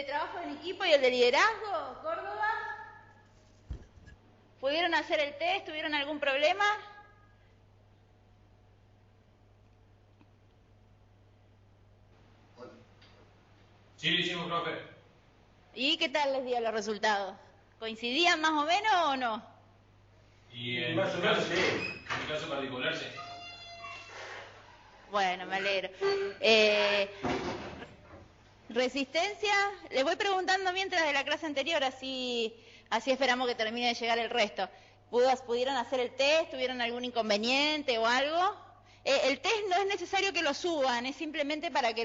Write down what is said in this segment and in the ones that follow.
trabajo en equipo y el de liderazgo, Córdoba? ¿Pudieron hacer el test? ¿Tuvieron algún problema? Sí, lo hicimos, profe. ¿Y qué tal les dio los resultados? ¿Coincidían más o menos o no? Y en más o menos, sí. En mi caso particular, sí. Bueno, me alegro. Resistencia, les voy preguntando mientras de la clase anterior, así esperamos que termine de llegar el resto. ¿Pudieron hacer el test? ¿Tuvieron algún inconveniente o algo? El test no es necesario que lo suban, es simplemente para que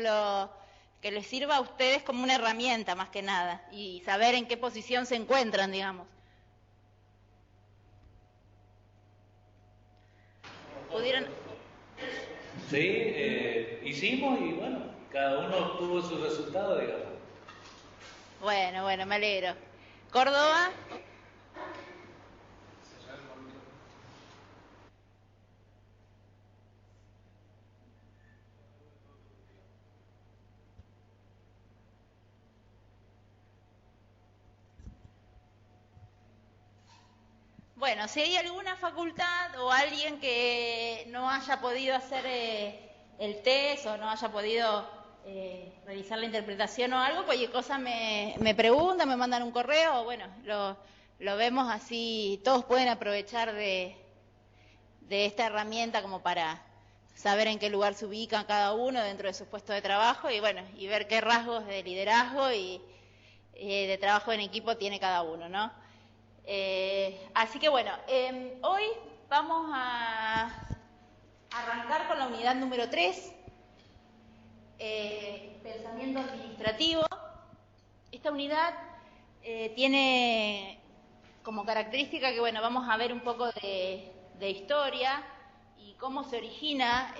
les sirva a ustedes como una herramienta más que nada y saber en qué posición se encuentran, digamos. ¿Pudieron? Sí, hicimos y bueno, cada uno obtuvo su resultado, digamos. Bueno, me alegro. ¿Córdoba? Bueno, si hay alguna facultad o alguien que no haya podido hacer el test o no haya podido realizar la interpretación o algo, cualquier cosa me preguntan, me mandan un correo, o bueno, lo vemos así, todos pueden aprovechar de esta herramienta como para saber en qué lugar se ubican cada uno dentro de su puesto de trabajo y bueno, y ver qué rasgos de liderazgo y de trabajo en equipo tiene cada uno, ¿no? Así que bueno, hoy vamos a arrancar con la unidad número 3, pensamiento administrativo. Esta unidad tiene como característica que bueno, vamos a ver un poco de historia y cómo se origina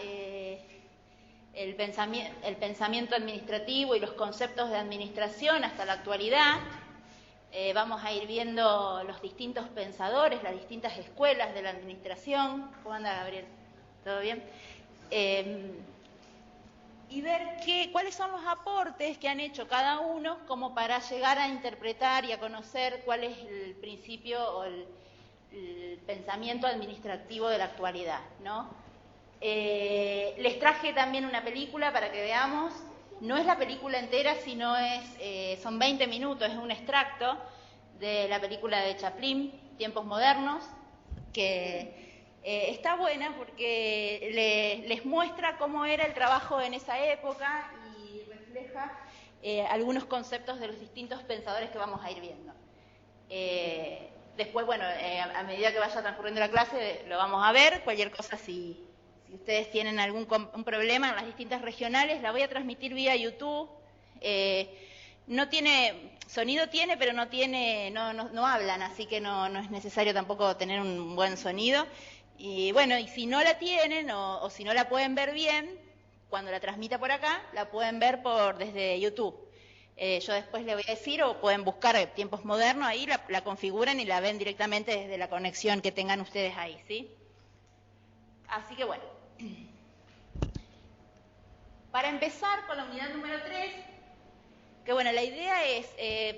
el pensamiento administrativo y los conceptos de administración hasta la actualidad. Vamos a ir viendo los distintos pensadores, las distintas escuelas de la administración. ¿Cómo anda, Gabriel? ¿Todo bien? Y ver cuáles son los aportes que han hecho cada uno como para llegar a interpretar y a conocer cuál es el principio o el pensamiento administrativo de la actualidad, ¿no? Les traje también una película para que veamos. No es la película entera, sino son 20 minutos, es un extracto de la película de Chaplin, Tiempos Modernos, que está buena porque les muestra cómo era el trabajo en esa época y refleja algunos conceptos de los distintos pensadores que vamos a ir viendo. Después, bueno, a medida que vaya transcurriendo la clase lo vamos a ver. Cualquier cosa, si ustedes tienen algún problema en las distintas regionales, la voy a transmitir vía YouTube. No tiene, sonido tiene, pero no hablan, así que no es necesario tampoco tener un buen sonido. Y bueno, y si no la tienen o si no la pueden ver bien, cuando la transmita por acá, la pueden ver desde YouTube. Yo después le voy a decir, o pueden buscar Tiempos Modernos, ahí la configuran y la ven directamente desde la conexión que tengan ustedes ahí, ¿sí? Así que bueno. Para empezar con la unidad número 3, que bueno, la idea es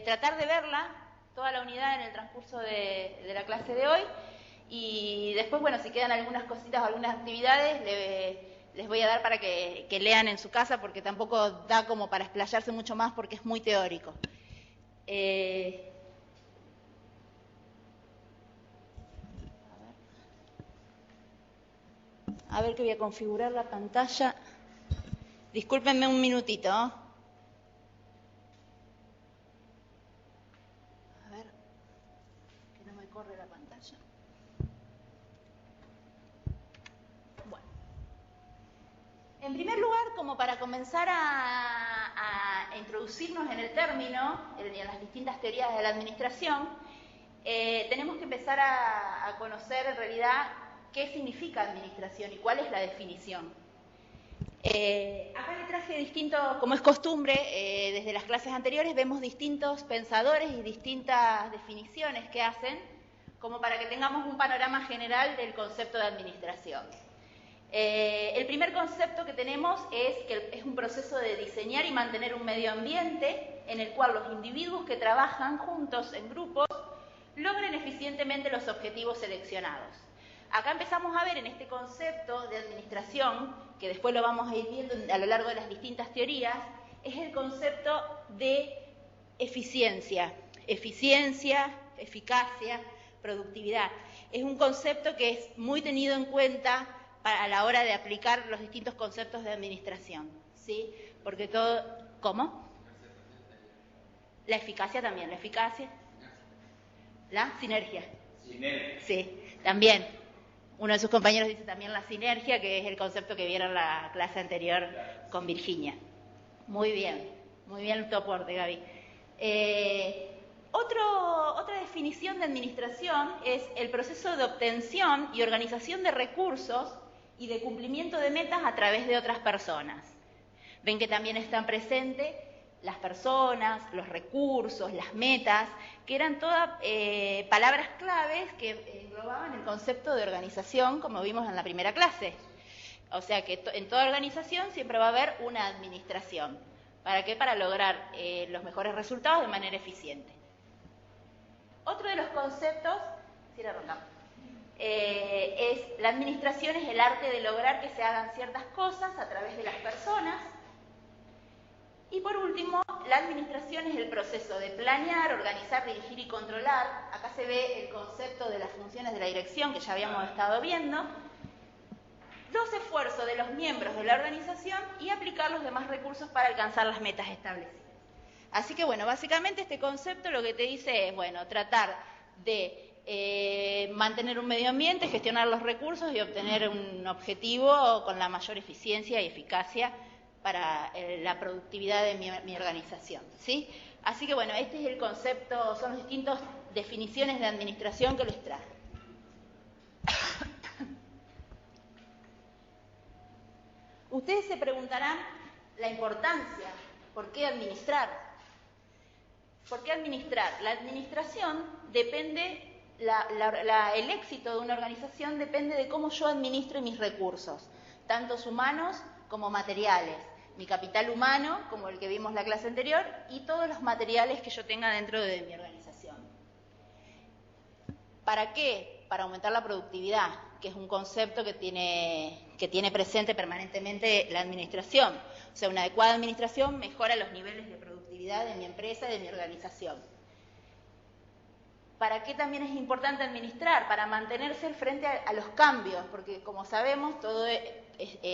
tratar de verla, toda la unidad en el transcurso de la clase de hoy, y después, bueno, si quedan algunas cositas o algunas actividades, les voy a dar para que lean en su casa, porque tampoco da como para explayarse mucho más, porque es muy teórico. A ver que voy a configurar la pantalla. Discúlpenme un minutito, ¿no? A ver, que no me corre la pantalla. Bueno. En primer lugar, como para comenzar a introducirnos en el término, en las distintas teorías de la administración, tenemos que empezar a conocer en realidad qué significa administración y cuál es la definición. Acá le traje distintos, como es costumbre, desde las clases anteriores vemos distintos pensadores y distintas definiciones que hacen, como para que tengamos un panorama general del concepto de administración. El primer concepto que tenemos es que es un proceso de diseñar y mantener un medio ambiente en el cual los individuos que trabajan juntos en grupos logren eficientemente los objetivos seleccionados. Acá empezamos a ver en este concepto de administración, que después lo vamos a ir viendo a lo largo de las distintas teorías, es el concepto de eficiencia, eficacia, productividad. Es un concepto que es muy tenido en cuenta a la hora de aplicar los distintos conceptos de administración, ¿sí? Porque todo... ¿Cómo? La eficacia también, la eficacia. La sinergia. Sinergia. Sí, también. Uno de sus compañeros dice también la sinergia, que es el concepto que vieron la clase anterior con Virginia. Muy bien tu aporte, Gaby. Otra definición de administración es el proceso de obtención y organización de recursos y de cumplimiento de metas a través de otras personas. Ven que también están presentes las personas, los recursos, las metas, que eran todas palabras claves que englobaban el concepto de organización, como vimos en la primera clase. O sea que en toda organización siempre va a haber una administración. ¿Para qué? Para lograr los mejores resultados de manera eficiente. Otro de los conceptos, es la administración es el arte de lograr que se hagan ciertas cosas a través de las personas. Y por último, la administración es el proceso de planear, organizar, dirigir y controlar. Acá se ve el concepto de las funciones de la dirección que ya habíamos estado viendo. Los esfuerzos de los miembros de la organización y aplicar los demás recursos para alcanzar las metas establecidas. Así que bueno, básicamente este concepto lo que te dice es, bueno, tratar de mantener un medio ambiente, gestionar los recursos y obtener un objetivo con la mayor eficiencia y eficacia para la productividad de mi organización, ¿sí? Así que bueno, este es el concepto, son las distintas definiciones de administración que les traje. Ustedes se preguntarán la importancia, ¿por qué administrar? ¿Por qué administrar? La administración depende, el éxito de una organización depende de cómo yo administre mis recursos, tanto humanos como materiales. Mi capital humano, como el que vimos en la clase anterior, y todos los materiales que yo tenga dentro de mi organización. ¿Para qué? Para aumentar la productividad, que es un concepto que tiene presente permanentemente la administración. O sea, una adecuada administración mejora los niveles de productividad de mi empresa y de mi organización. ¿Para qué también es importante administrar? Para mantenerse frente a los cambios, porque como sabemos,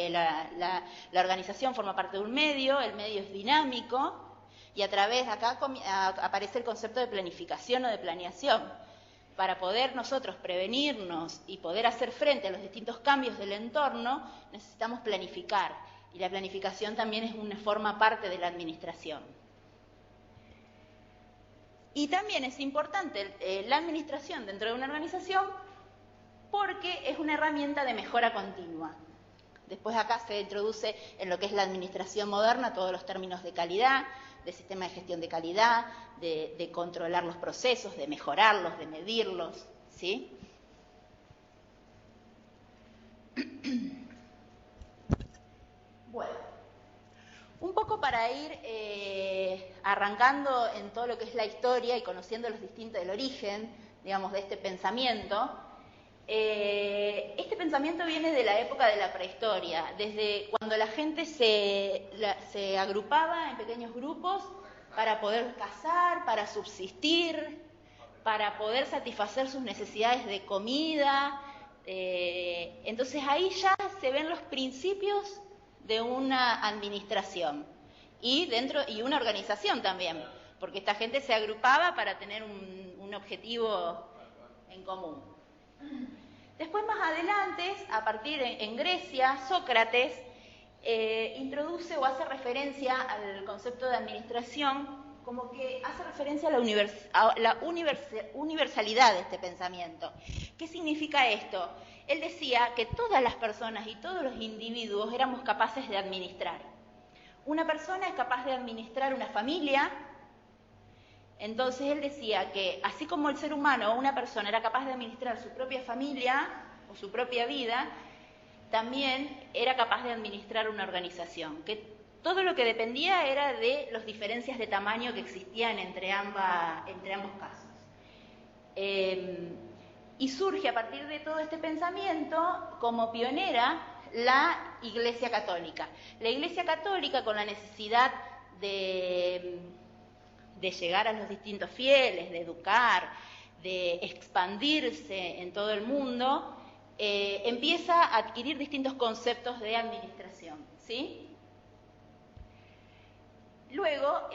la organización forma parte de un medio, el medio es dinámico, y a través de acá aparece el concepto de planificación o de planeación. Para poder nosotros prevenirnos y poder hacer frente a los distintos cambios del entorno, necesitamos planificar, y la planificación también forma parte de la administración. Y también es importante la administración dentro de una organización porque es una herramienta de mejora continua. Después acá se introduce en lo que es la administración moderna todos los términos de calidad, de sistema de gestión de calidad, de controlar los procesos, de mejorarlos, de medirlos, ¿sí? Bueno, un poco para ir arrancando en todo lo que es la historia y conociendo los distintos, el origen, digamos, de este pensamiento. Este pensamiento viene de la época de la prehistoria, desde cuando la gente se agrupaba en pequeños grupos para poder cazar, para subsistir, para poder satisfacer sus necesidades de comida. Entonces ahí ya se ven los principios de una administración y una organización también, porque esta gente se agrupaba para tener un objetivo en común. Después, más adelante, a partir en Grecia, Sócrates introduce o hace referencia al concepto de administración, como que hace referencia a la universalidad de este pensamiento. ¿Qué significa esto? Él decía que todas las personas y todos los individuos éramos capaces de administrar. Una persona es capaz de administrar una familia. Entonces él decía que así como el ser humano o una persona era capaz de administrar su propia familia o su propia vida, también era capaz de administrar una organización, que todo lo que dependía era de las diferencias de tamaño que existían entre ambos casos. Y surge a partir de todo este pensamiento como pionera la Iglesia Católica. La Iglesia Católica, con la necesidad de llegar a los distintos fieles, de educar, de expandirse en todo el mundo, empieza a adquirir distintos conceptos de administración, ¿sí? Luego,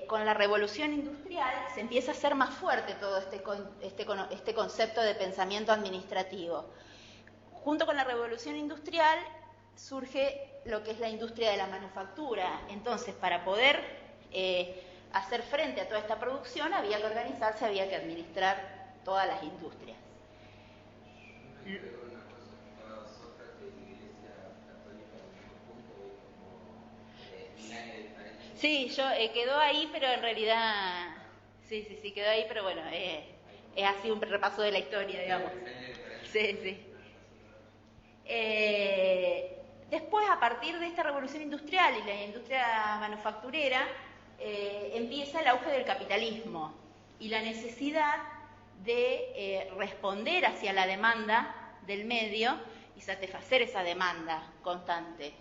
con la revolución industrial, se empieza a hacer más fuerte todo este concepto de pensamiento administrativo. Junto con la revolución industrial surge lo que es la industria de la manufactura. Entonces, para poder hacer frente a toda esta producción, había que organizarse, había que administrar todas las industrias. Sí, quedó ahí, pero en realidad, sí, quedó ahí, pero bueno, es así un repaso de la historia, digamos. Sí. Después, a partir de esta revolución industrial y la industria manufacturera, empieza el auge del capitalismo y la necesidad de responder hacia la demanda del medio y satisfacer esa demanda constante.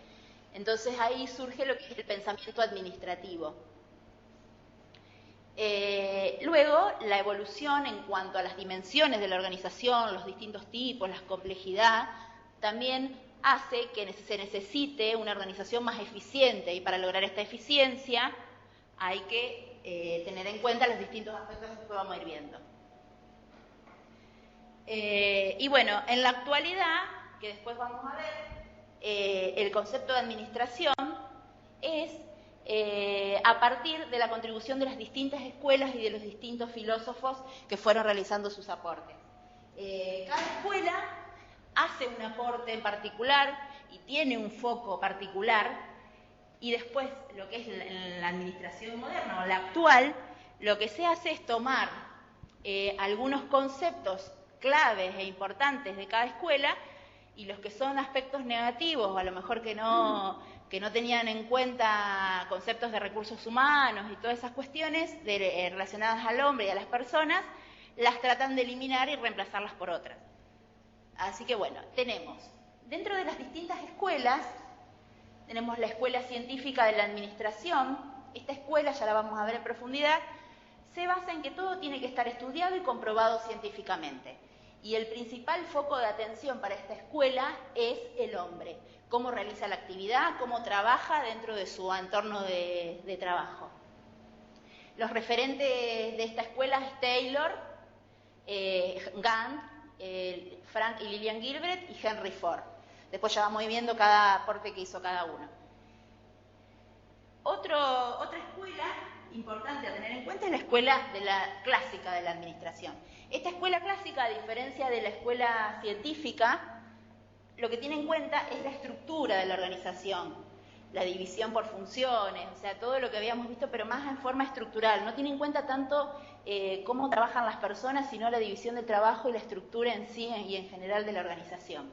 Entonces ahí surge lo que es el pensamiento administrativo. Luego, la evolución en cuanto a las dimensiones de la organización, los distintos tipos, la complejidad, también hace que se necesite una organización más eficiente, y para lograr esta eficiencia hay que tener en cuenta los distintos aspectos que vamos a ir viendo. Y bueno, en la actualidad, que después vamos a ver, el concepto de administración es a partir de la contribución de las distintas escuelas y de los distintos filósofos que fueron realizando sus aportes. Cada escuela hace un aporte en particular y tiene un foco particular, y después lo que es la administración moderna o la actual, lo que se hace es tomar algunos conceptos claves e importantes de cada escuela, y los que son aspectos negativos, o a lo mejor que no tenían en cuenta conceptos de recursos humanos y todas esas cuestiones relacionadas al hombre y a las personas, las tratan de eliminar y reemplazarlas por otras. Así que bueno, tenemos dentro de las distintas escuelas, tenemos la escuela científica de la administración. Esta escuela, ya la vamos a ver en profundidad, se basa en que todo tiene que estar estudiado y comprobado científicamente. Y el principal foco de atención para esta escuela es el hombre, cómo realiza la actividad, cómo trabaja dentro de su entorno de trabajo. Los referentes de esta escuela es Taylor, Gantt, Frank y Lillian Gilbert y Henry Ford. Después ya vamos a ir viendo cada aporte que hizo cada uno. Otra escuela importante a tener en cuenta es la escuela clásica de la administración. Esta escuela clásica, a diferencia de la escuela científica, lo que tiene en cuenta es la estructura de la organización, la división por funciones, o sea, todo lo que habíamos visto, pero más en forma estructural. No tiene en cuenta tanto cómo trabajan las personas, sino la división del trabajo y la estructura en sí y en general de la organización.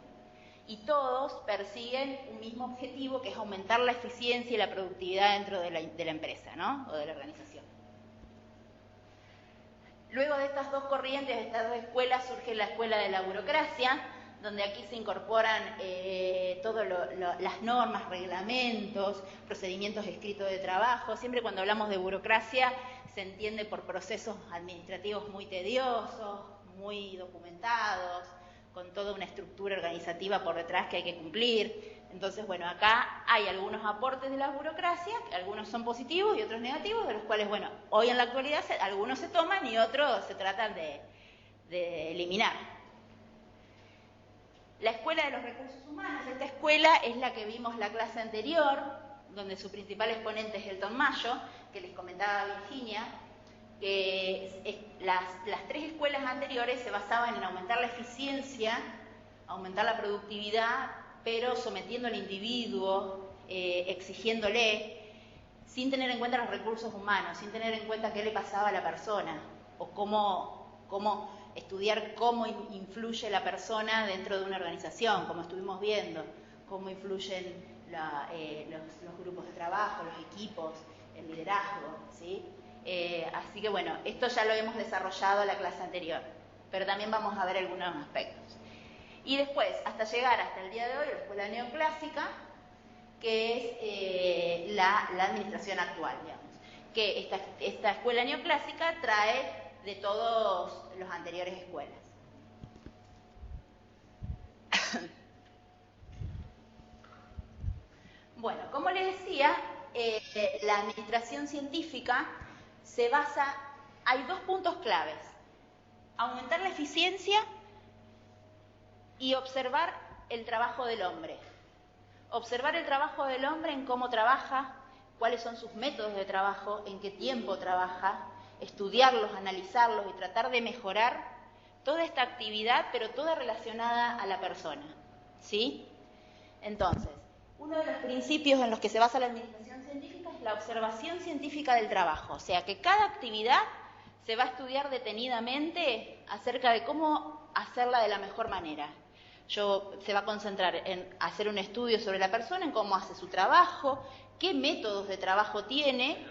Y todos persiguen un mismo objetivo, que es aumentar la eficiencia y la productividad dentro de la empresa, ¿no? O de la organización. Luego de estas dos corrientes, de estas dos escuelas, surge la escuela de la burocracia, donde aquí se incorporan todas las normas, reglamentos, procedimientos escritos de trabajo. Siempre cuando hablamos de burocracia se entiende por procesos administrativos muy tediosos, muy documentados, con toda una estructura organizativa por detrás que hay que cumplir. Entonces, bueno, acá hay algunos aportes de la burocracia, que algunos son positivos y otros negativos, de los cuales, bueno, hoy en la actualidad algunos se toman y otros se tratan de eliminar. La escuela de los recursos humanos, esta escuela es la que vimos la clase anterior, donde su principal exponente es Elton Mayo, que les comentaba Virginia, que las tres escuelas anteriores se basaban en aumentar la eficiencia, aumentar la productividad, pero sometiendo al individuo, exigiéndole, sin tener en cuenta los recursos humanos, sin tener en cuenta qué le pasaba a la persona, o cómo estudiar cómo influye la persona dentro de una organización, como estuvimos viendo, cómo influyen los grupos de trabajo, los equipos, el liderazgo, ¿sí? Así que bueno, esto ya lo hemos desarrollado en la clase anterior, pero también vamos a ver algunos aspectos. Y después, hasta llegar hasta el día de hoy, la escuela neoclásica, que es la administración actual, digamos. Que esta escuela neoclásica trae de todos los anteriores escuelas. Bueno, como les decía, la administración científica se basa, hay dos puntos claves: aumentar la eficiencia y observar el trabajo del hombre. Observar el trabajo del hombre en cómo trabaja, cuáles son sus métodos de trabajo, en qué tiempo trabaja, estudiarlos, analizarlos y tratar de mejorar toda esta actividad, pero toda relacionada a la persona, ¿sí? Entonces, uno de los principios en los que se basa la administración científica es la observación científica del trabajo, o sea que cada actividad se va a estudiar detenidamente acerca de cómo hacerla de la mejor manera. Se va a concentrar en hacer un estudio sobre la persona, en cómo hace su trabajo, qué métodos de trabajo tiene.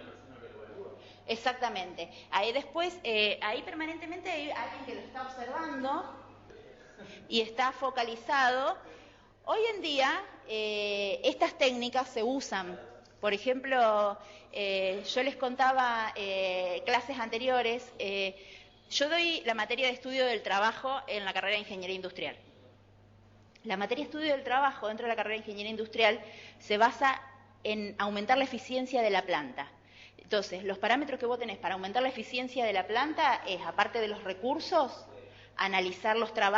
Exactamente. Ahí después, ahí permanentemente hay alguien que lo está observando y está focalizado. Hoy en día, estas técnicas se usan. Por ejemplo, yo les contaba clases anteriores, yo doy la materia de estudio del trabajo en la carrera de Ingeniería Industrial. La materia de estudio del trabajo dentro de la carrera de Ingeniería Industrial se basa en aumentar la eficiencia de la planta. Entonces, los parámetros que vos tenés para aumentar la eficiencia de la planta es, aparte de los recursos, analizar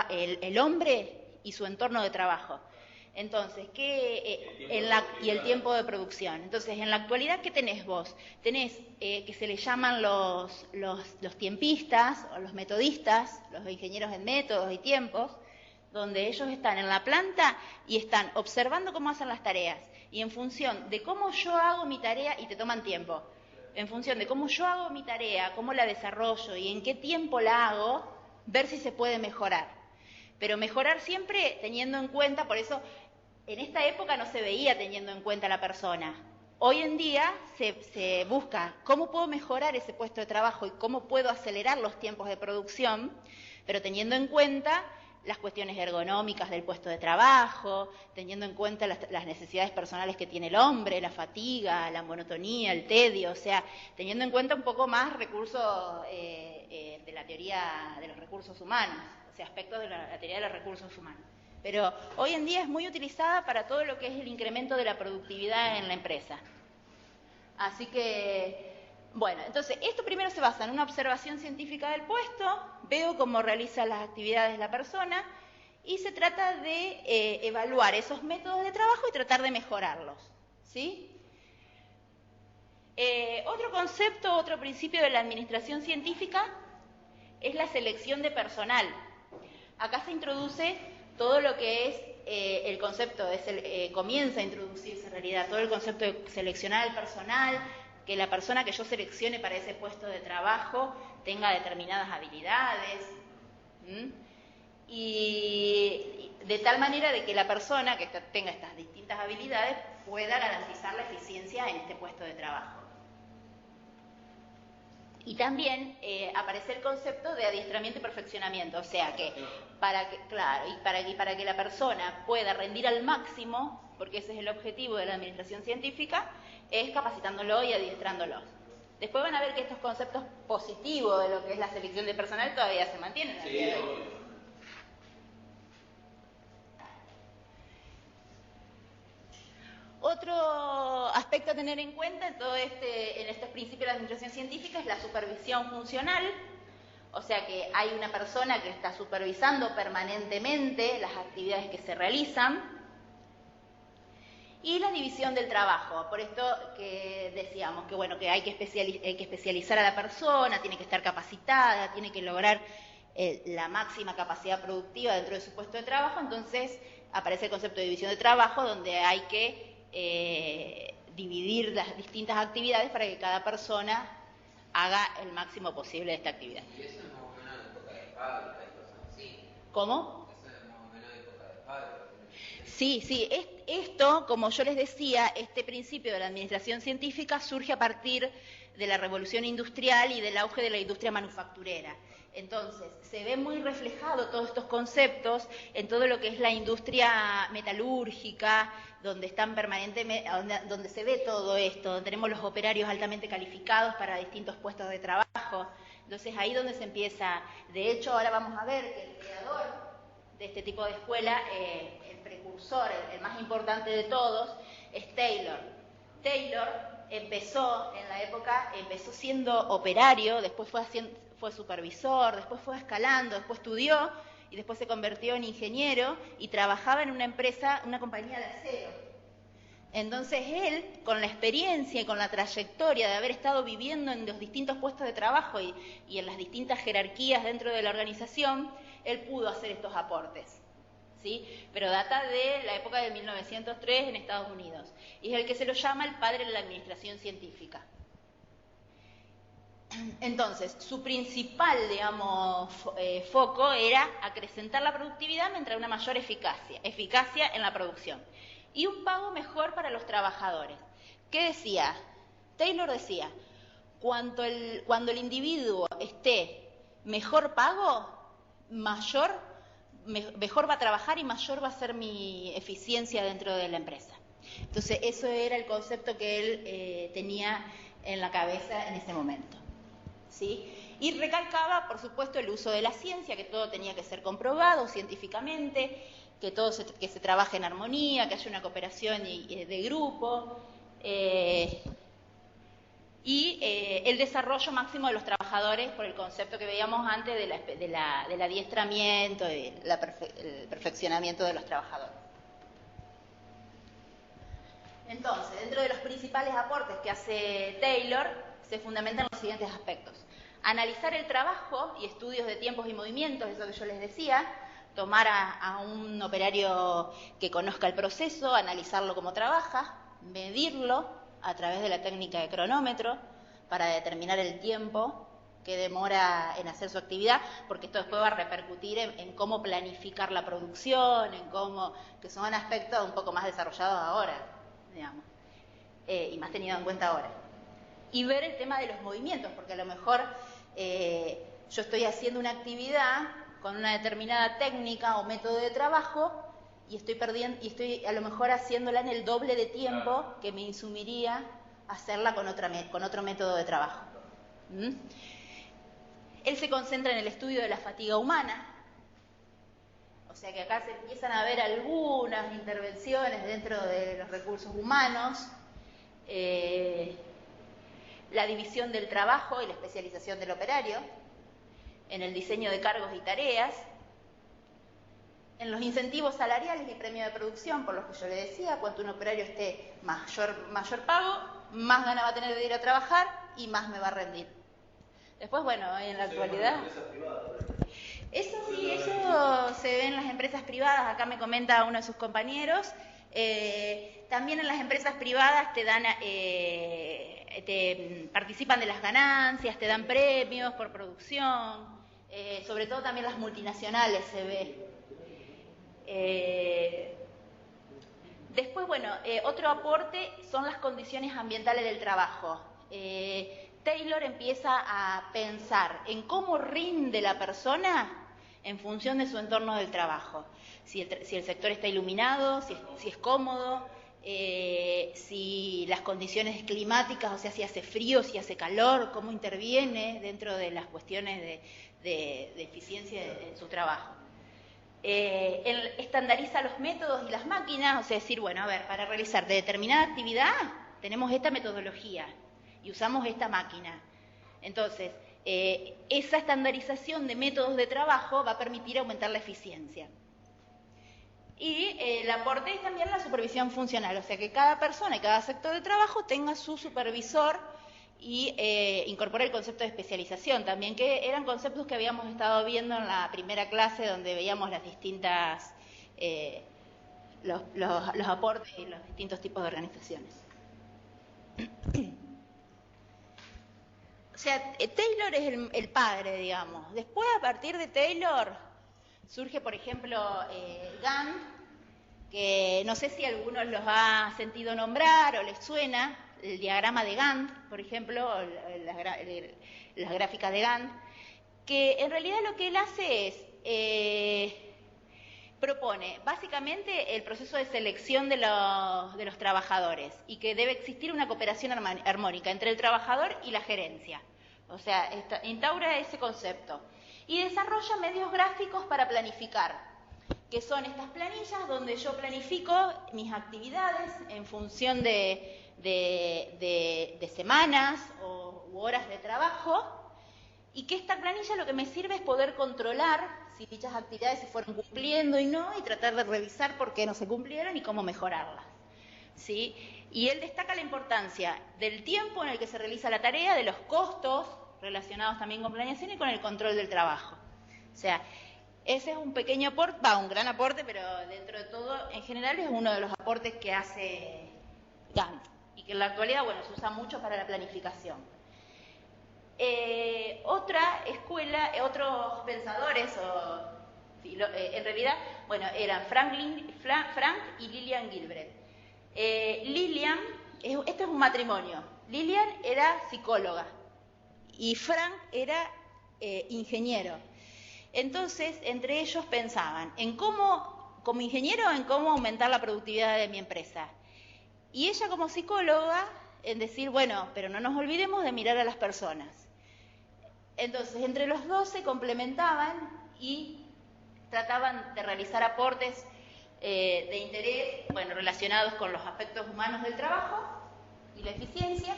el hombre y su entorno de trabajo. Entonces, y el tiempo de producción. Entonces, en la actualidad, ¿qué tenés vos? Tenés que se le llaman los tiempistas o los metodistas, los ingenieros en métodos y tiempos, donde ellos están en la planta y están observando cómo hacen las tareas. Y en función de cómo yo hago mi tarea, y te toman tiempo, en función de cómo yo hago mi tarea, cómo la desarrollo y en qué tiempo la hago, ver si se puede mejorar. Pero mejorar siempre teniendo en cuenta, por eso en esta época no se veía teniendo en cuenta a la persona. Hoy en día se busca cómo puedo mejorar ese puesto de trabajo y cómo puedo acelerar los tiempos de producción, pero teniendo en cuenta las cuestiones ergonómicas del puesto de trabajo, teniendo en cuenta las necesidades personales que tiene el hombre, la fatiga, la monotonía, el tedio, o sea, teniendo en cuenta un poco más recursos de la teoría de los recursos humanos, o sea, aspectos de la teoría de los recursos humanos. Pero hoy en día es muy utilizada para todo lo que es el incremento de la productividad en la empresa. Así que, bueno, entonces, esto primero se basa en una observación científica del puesto, veo cómo realiza las actividades la persona y se trata de evaluar esos métodos de trabajo y tratar de mejorarlos, ¿sí? Otro concepto, otro principio de la administración científica es la selección de personal. Acá se introduce todo lo que es el concepto, comienza a introducirse en realidad todo el concepto de seleccionar el personal, que la persona que yo seleccione para ese puesto de trabajo tenga determinadas habilidades, y de tal manera de que la persona que tenga estas distintas habilidades pueda garantizar la eficiencia en este puesto de trabajo. Y también aparece el concepto de adiestramiento y perfeccionamiento, o sea que para que la persona pueda rendir al máximo, porque ese es el objetivo de la administración científica, es capacitándolo y adiestrándolo. Después van a ver que estos conceptos positivos de lo que es la selección de personal todavía se mantienen. Sí, Otro aspecto a tener en cuenta en estos principios de la administración científica es la supervisión funcional, o sea que hay una persona que está supervisando permanentemente las actividades que se realizan, y la división del trabajo. Por esto que decíamos que bueno, que hay que especializar a la persona, tiene que estar capacitada, tiene que lograr la máxima capacidad productiva dentro de su puesto de trabajo. Entonces aparece el concepto de división de trabajo, donde hay que dividir las distintas actividades para que cada persona haga el máximo posible de esta actividad. ¿Y eso es más o menos la época de ¿Cómo? Sí, sí. Esto, como yo les decía, este principio de la administración científica surge a partir de la revolución industrial y del auge de la industria manufacturera. Entonces, se ve muy reflejado todos estos conceptos en todo lo que es la industria metalúrgica, donde están permanentemente, donde se ve todo esto, donde tenemos los operarios altamente calificados para distintos puestos de trabajo. Entonces, ahí donde se empieza. De hecho, ahora vamos a ver que el creador de este tipo de escuela, el precursor, el más importante de todos, es Taylor. Taylor empezó en la época, empezó siendo operario, después fue supervisor, después fue escalando, después estudió y después se convirtió en ingeniero y trabajaba en una empresa, una compañía de acero. Entonces él, con la experiencia y con la trayectoria de haber estado viviendo en los distintos puestos de trabajo y en las distintas jerarquías dentro de la organización, él pudo hacer estos aportes, ¿sí? Pero data de la época de 1903 en Estados Unidos. Y es el que se lo llama el padre de la administración científica. Entonces, su principal, digamos, foco era acrecentar la productividad mientras una mayor eficacia en la producción y un pago mejor para los trabajadores. ¿Qué decía? Taylor decía, cuando el individuo esté mejor pago, mejor va a trabajar y mayor va a ser mi eficiencia dentro de la empresa. Entonces, eso era el concepto que él tenía en la cabeza en ese momento, ¿sí? Y recalcaba, por supuesto, el uso de la ciencia, que todo tenía que ser comprobado científicamente, que se trabaje en armonía, que haya una cooperación de grupo, y el desarrollo máximo de los trabajadores por el concepto que veíamos antes del adiestramiento, el perfeccionamiento de los trabajadores. Entonces, dentro de los principales aportes que hace Taylor, se fundamentan los siguientes aspectos. Analizar el trabajo y estudios de tiempos y movimientos, eso que yo les decía, tomar a un operario que conozca el proceso, analizarlo cómo trabaja, medirlo a través de la técnica de cronómetro para determinar el tiempo que demora en hacer su actividad, porque esto después va a repercutir en cómo planificar la producción, que son aspectos un poco más desarrollados ahora, digamos, y más tenido en cuenta ahora. Y ver el tema de los movimientos, porque a lo mejor yo estoy haciendo una actividad con una determinada técnica o método de trabajo y estoy a lo mejor haciéndola en el doble de tiempo que me insumiría hacerla con otro método de trabajo. Él se concentra en el estudio de la fatiga humana, o sea que acá se empiezan a ver algunas intervenciones dentro de los recursos humanos, la división del trabajo y la especialización del operario, en el diseño de cargos y tareas, en los incentivos salariales y premio de producción, por lo que yo le decía, cuanto un operario esté mayor pago, más ganas va a tener de ir a trabajar y más me va a rendir. Después, bueno, en la actualidad... Eso sí, eso se ve en las empresas privadas, acá me comenta uno de sus compañeros. También en las empresas privadas te participan de las ganancias, te dan premios por producción, sobre todo también las multinacionales se ve. Después, bueno, otro aporte son las condiciones ambientales del trabajo. Taylor empieza a pensar en cómo rinde la persona en función de su entorno del trabajo. Si el sector está iluminado, si es cómodo, si las condiciones climáticas, o sea, si hace frío, si hace calor, cómo interviene dentro de las cuestiones de eficiencia en su trabajo. Él estandariza los métodos y las máquinas, o sea, decir, bueno, a ver, para realizar determinada actividad tenemos esta metodología y usamos esta máquina. Entonces, esa estandarización de métodos de trabajo va a permitir aumentar la eficiencia. Y el aporte es también la supervisión funcional, o sea, que cada persona y cada sector de trabajo tenga su supervisor y incorpora el concepto de especialización también, que eran conceptos que habíamos estado viendo en la primera clase donde veíamos las distintas, los aportes y los distintos tipos de organizaciones. sea, Taylor es el padre, digamos. Después, a partir de Taylor, surge, por ejemplo, Gantt, que no sé si algunos los ha sentido nombrar o les suena, el diagrama de Gantt, por ejemplo, o las gráficas de Gantt, que en realidad lo que él hace es, propone básicamente el proceso de selección de los trabajadores y que debe existir una cooperación armónica entre el trabajador y la gerencia. O sea, instaura ese concepto. Y desarrolla medios gráficos para planificar, que son estas planillas donde yo planifico mis actividades en función de semanas u horas de trabajo, y que esta planilla lo que me sirve es poder controlar si dichas actividades se fueron cumpliendo y no, y tratar de revisar por qué no se cumplieron y cómo mejorarlas, ¿sí? Y él destaca la importancia del tiempo en el que se realiza la tarea, de los costos relacionados también con planeación y con el control del trabajo. O sea, ese es un pequeño aporte, un gran aporte, pero dentro de todo, en general, es uno de los aportes que hace Gantt y que en la actualidad, bueno, se usa mucho para la planificación. Otra escuela, otros pensadores, en realidad, bueno, eran Frank y Lillian Gilbreth. Lillian, esto es un matrimonio. Lillian era psicóloga y Frank era ingeniero. Entonces, entre ellos pensaban en cómo, como ingeniero, en cómo aumentar la productividad de mi empresa. Y ella como psicóloga, en decir, bueno, pero no nos olvidemos de mirar a las personas. Entonces, entre los dos se complementaban y trataban de realizar aportes de interés, bueno, relacionados con los aspectos humanos del trabajo y la eficiencia,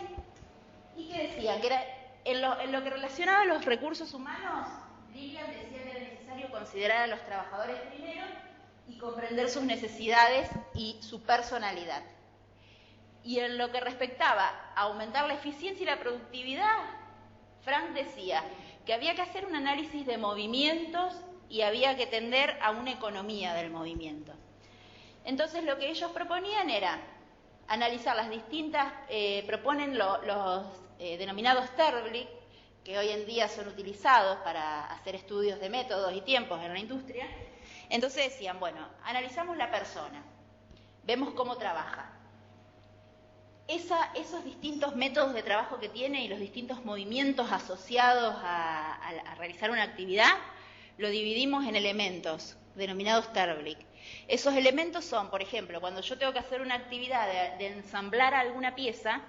y que decían que era en lo que relacionaba a los recursos humanos, Lillian decía que era necesario considerar a los trabajadores primero y comprender sus necesidades y su personalidad. Y en lo que respectaba a aumentar la eficiencia y la productividad, Frank decía que había que hacer un análisis de movimientos y había que tender a una economía del movimiento. Entonces lo que ellos proponían era analizar las distintas, proponen los denominados TERBLIC, que hoy en día son utilizados para hacer estudios de métodos y tiempos en la industria. Entonces decían, bueno, analizamos la persona, vemos cómo trabaja. Esos distintos métodos de trabajo que tiene y los distintos movimientos asociados a realizar una actividad, lo dividimos en elementos denominados TERBLIC. Esos elementos son, por ejemplo, cuando yo tengo que hacer una actividad de ensamblar alguna pieza,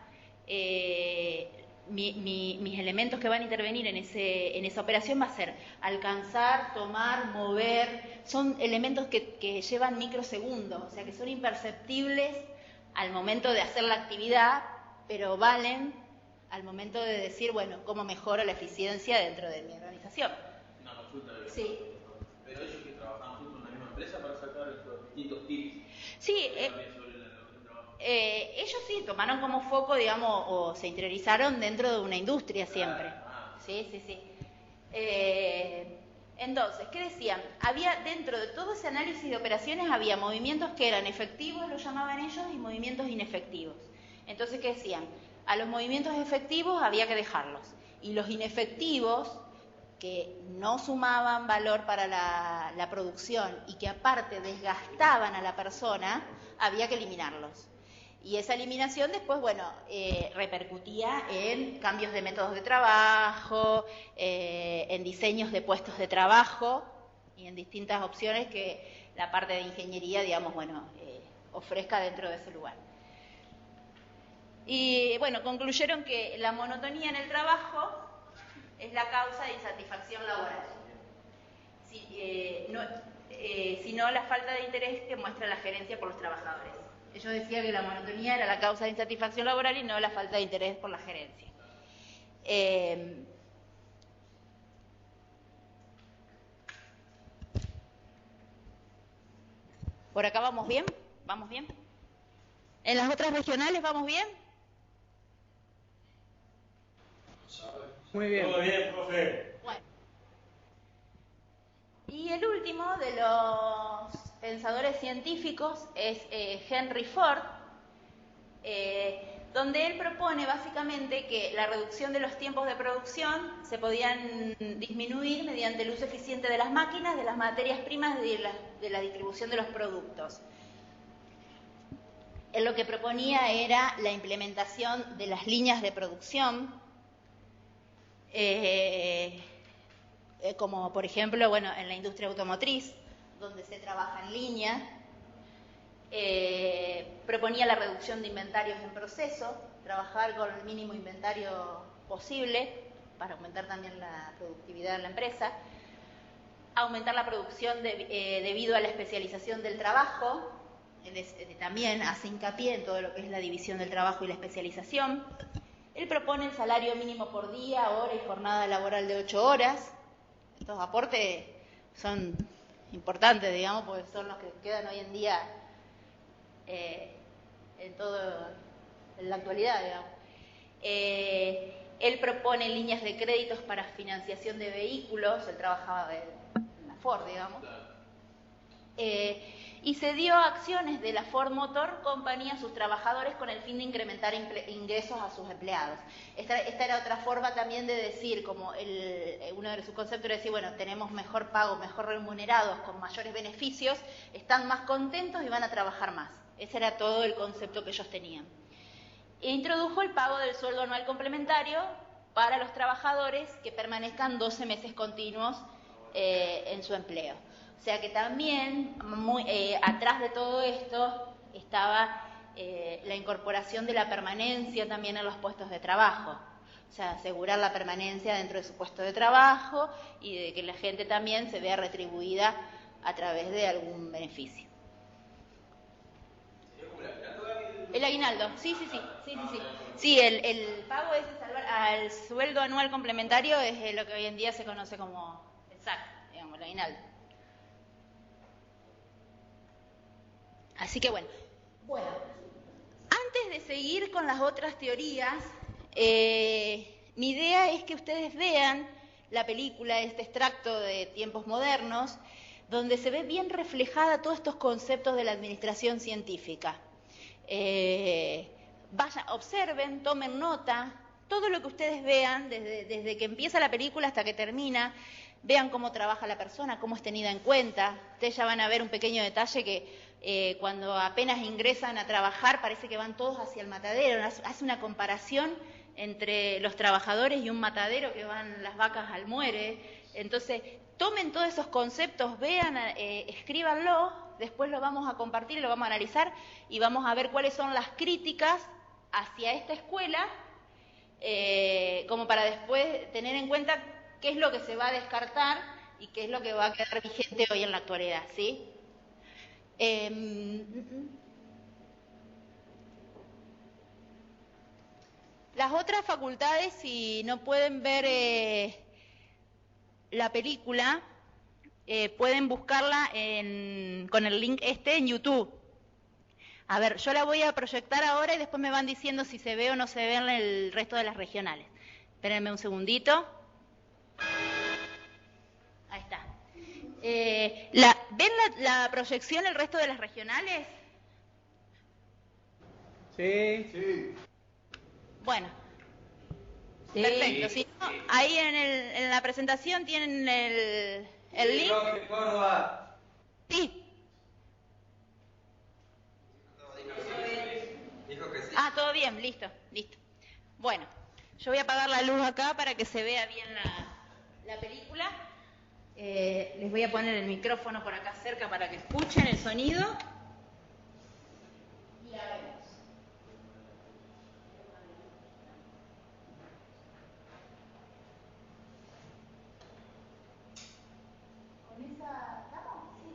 mis elementos que van a intervenir en esa operación va a ser alcanzar, tomar, mover. Son elementos que llevan microsegundos, o sea que son imperceptibles al momento de hacer la actividad, pero valen al momento de decir, bueno, cómo mejoro la eficiencia dentro de mi organización. Una consulta de Sí. Pero ellos que trabajan juntos en la misma empresa para sacar estos distintos tips. Sí, ellos sí tomaron como foco, digamos, o se interiorizaron dentro de una industria siempre. Sí. Entonces, ¿qué decían? Había dentro de todo ese análisis de operaciones había movimientos que eran efectivos, lo llamaban ellos, y movimientos inefectivos. Entonces, ¿qué decían? A los movimientos efectivos había que dejarlos, y los inefectivos, que no sumaban valor para la producción y que aparte desgastaban a la persona, había que eliminarlos. Y esa eliminación después, bueno, repercutía en cambios de métodos de trabajo, en diseños de puestos de trabajo y en distintas opciones que la parte de ingeniería, digamos, bueno, ofrezca dentro de ese lugar. Y bueno, concluyeron que la monotonía en el trabajo es la causa de insatisfacción laboral. Sino la falta de interés que muestra la gerencia por los trabajadores. Ellos decían que la monotonía era la causa de insatisfacción laboral y no la falta de interés por la gerencia. ¿Por acá vamos bien? ¿Vamos bien? ¿En las otras regionales vamos bien? Muy bien. Todo bien, profe. Bueno. Y el último de los pensadores científicos es Henry Ford. donde él propone básicamente que la reducción de los tiempos de producción se podían disminuir mediante el uso eficiente de las máquinas, de las materias primas y de la distribución de los productos. Él lo que proponía era la implementación de las líneas de producción, como por ejemplo, bueno, en la industria automotriz, donde se trabaja en línea. Proponía la reducción de inventarios en proceso, trabajar con el mínimo inventario posible para aumentar también la productividad de la empresa, aumentar la producción debido a la especialización del trabajo, también hace hincapié en todo lo que es la división del trabajo y la especialización. Él propone el salario mínimo por día, hora y jornada laboral de 8 horas. Estos aportes son importantes, digamos, porque son los que quedan hoy en día en la actualidad, digamos. Él propone líneas de créditos para financiación de vehículos, él trabajaba en la Ford, digamos. Y se dio acciones de la Ford Motor Company a sus trabajadores con el fin de incrementar ingresos a sus empleados. Esta era otra forma también de decir, como uno de sus conceptos era decir, bueno, tenemos mejor pago, mejor remunerados, con mayores beneficios, están más contentos y van a trabajar más. Ese era todo el concepto que ellos tenían. E introdujo el pago del sueldo anual complementario para los trabajadores que permanezcan 12 meses continuos en su empleo. O sea que también, atrás de todo esto, estaba la incorporación de la permanencia también en los puestos de trabajo. O sea, asegurar la permanencia dentro de su puesto de trabajo y de que la gente también se vea retribuida a través de algún beneficio. El aguinaldo, sí. Sí, el pago al sueldo anual complementario es lo que hoy en día se conoce como el SAC, digamos, el aguinaldo. Así que bueno, antes de seguir con las otras teorías, mi idea es que ustedes vean la película, este extracto de Tiempos Modernos, donde se ve bien reflejada todos estos conceptos de la administración científica. Observen, tomen nota, todo lo que ustedes vean, desde que empieza la película hasta que termina, vean cómo trabaja la persona, cómo es tenida en cuenta. Ustedes ya van a ver un pequeño detalle que cuando apenas ingresan a trabajar parece que van todos hacia el matadero, hace una comparación entre los trabajadores y un matadero que van las vacas al muere. Entonces, tomen todos esos conceptos, vean, escríbanlo, después lo vamos a compartir, lo vamos a analizar y vamos a ver cuáles son las críticas hacia esta escuela, como para después tener en cuenta qué es lo que se va a descartar y qué es lo que va a quedar vigente hoy en la actualidad, ¿sí? Las otras facultades, si no pueden ver la película, pueden buscarla con el link en YouTube. A ver, yo la voy a proyectar ahora y después me van diciendo si se ve o no se ve en el resto de las regionales. Espérenme un segundito. Ahí está. ¿Ven la proyección el resto de las regionales? Sí. Bueno. Sí. Perfecto. Si no, ahí en la presentación tienen el link. Sí. Ah, todo bien, listo. Bueno, yo voy a apagar la luz acá para que se vea bien la película. Les voy a poner el micrófono por acá cerca para que escuchen el sonido. Y la vemos. ¿Con esa estamos? Sí.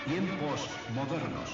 Tiempos modernos.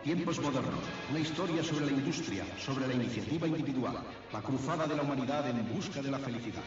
Tiempos modernos, una historia sobre la industria, sobre la iniciativa individual, la cruzada de la humanidad en busca de la felicidad.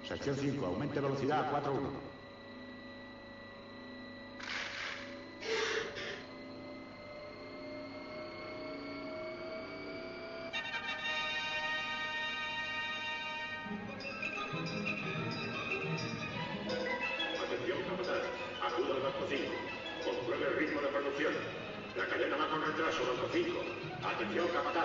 Sección 5, aumente velocidad a 4.1. Atención, capitán. Acuda al banco 5. Compruebe el ritmo de producción. La cadena va con retraso, banco 5. Atención, capitán.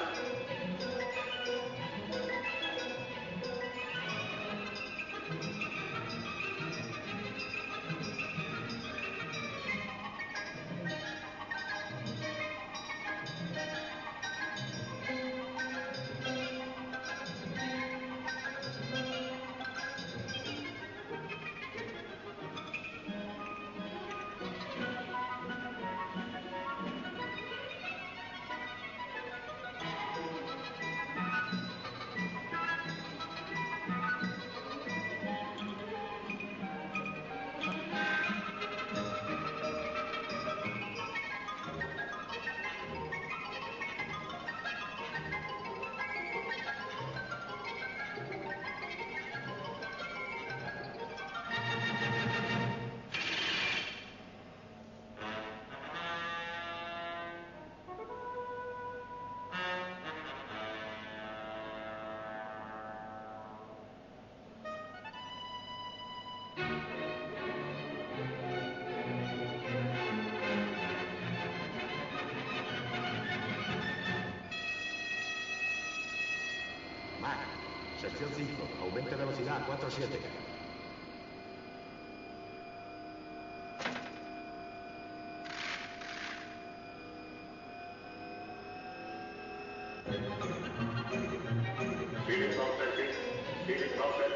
Sección 5, aumente velocidad a 4.7. Philip Bauerfeld. Philip Bauerfeld.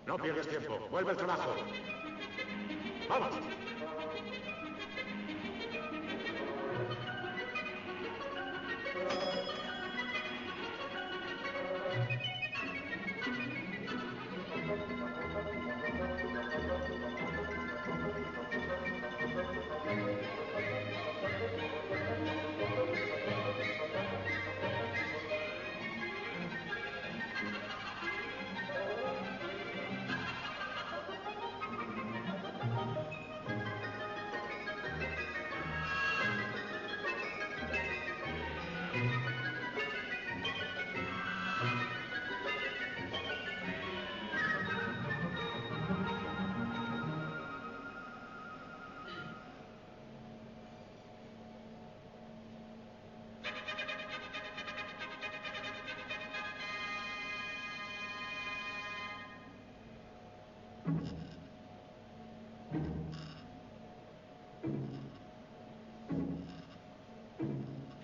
No pierdes tiempo. Vuelve al trabajo. ¡Vamos!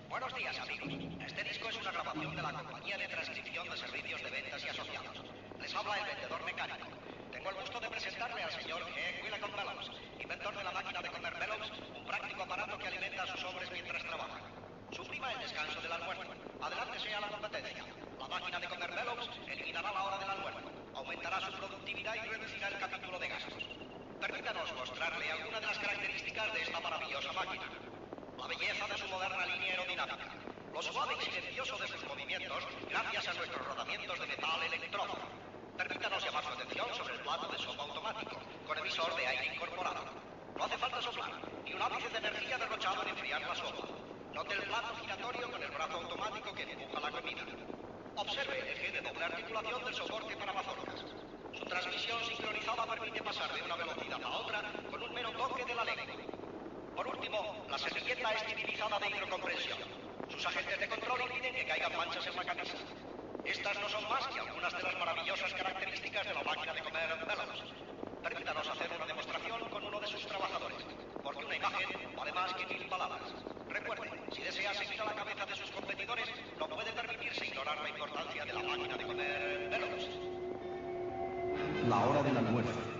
Buenos días, amigos. Este disco es una grabación de la compañía de transcripción de servicios de ventas y asociados. Les habla el vendedor mecánico. Tengo el gusto de presentarle al señor G. Willicom Bellows, inventor de la máquina de comer Bellows, un práctico aparato que alimenta a sus hombres mientras trabajan. Suprima el descanso del almuerzo. Adelántese a la competencia. La máquina de comer Bellows eliminará la hora del almuerzo, aumentará su productividad y reducirá el capítulo de gastos. Permítanos mostrarle algunas de las características de esta maravillosa máquina. La belleza de su moderna línea aerodinámica, lo suave y silencioso de sus movimientos gracias a nuestros rodamientos de metal electrónico. Permítanos llamar su atención sobre el plato de sopa automático, con emisor de aire incorporado. No hace falta soplar, ni un ápice de energía derrochado en enfriar la sopa. Note el plato giratorio con el brazo automático que empuja la comida. Observe el eje de doble articulación del soporte para mazorcas. Su transmisión sincronizada permite pasar de una velocidad a otra con un mero toque de la lengua. Por último, la servilleta es civilizada de hidrocompresión. Sus agentes de control impiden que caigan manchas en la camisa. Estas no son más que algunas de las maravillosas características de la máquina de comer Bellows. Permítanos hacer una demostración con uno de sus trabajadores, porque una imagen vale más que 1000 palabras. Recuerde, si desea seguir a la cabeza de sus competidores, no puede permitirse ignorar la importancia de la máquina de comer Bellows. La hora del almuerzo.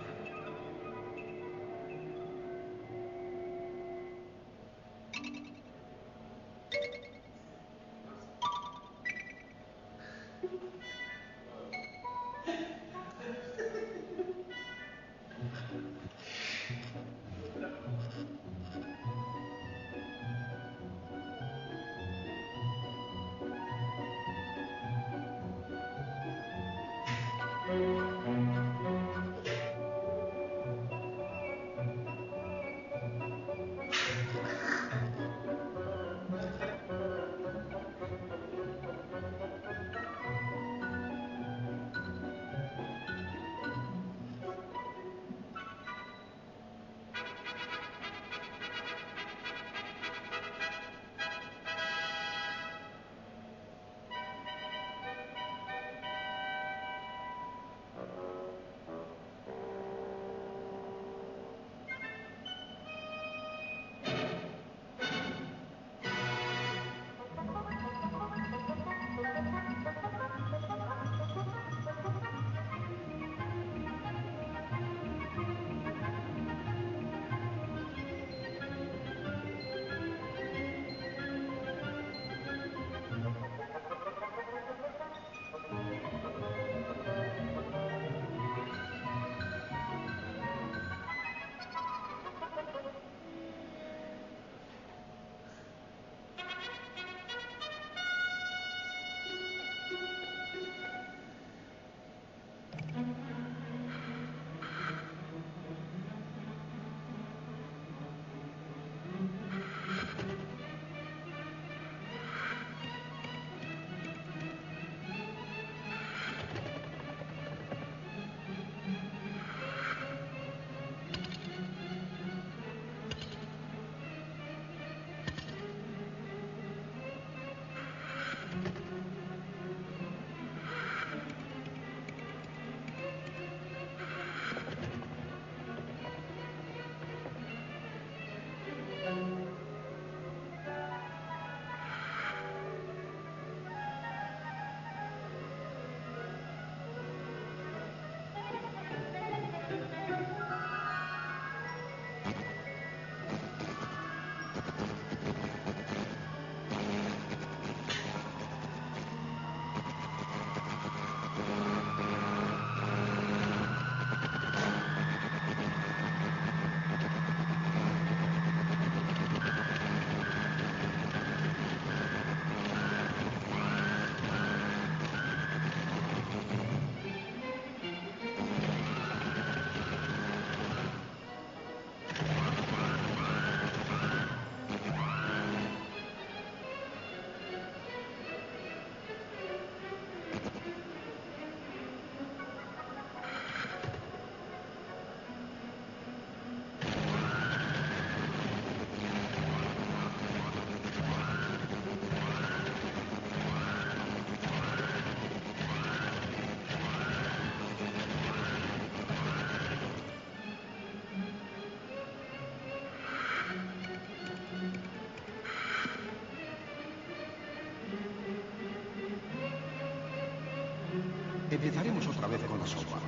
Empezaremos otra vez con la sopa.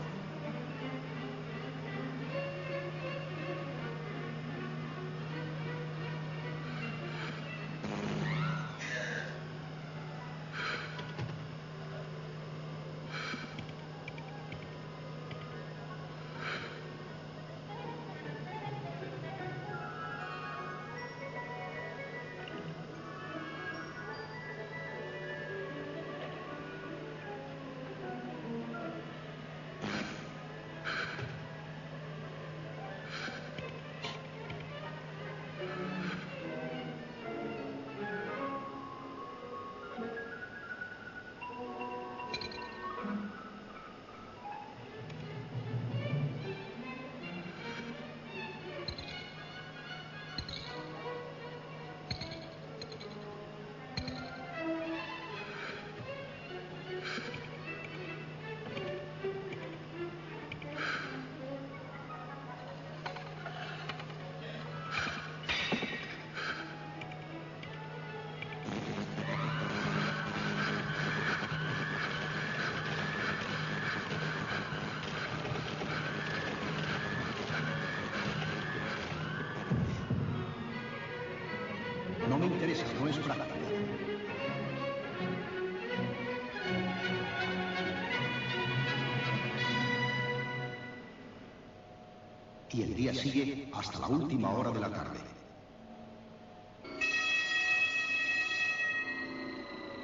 No me interesa, no es práctico. Y el día sigue hasta la última hora de la tarde.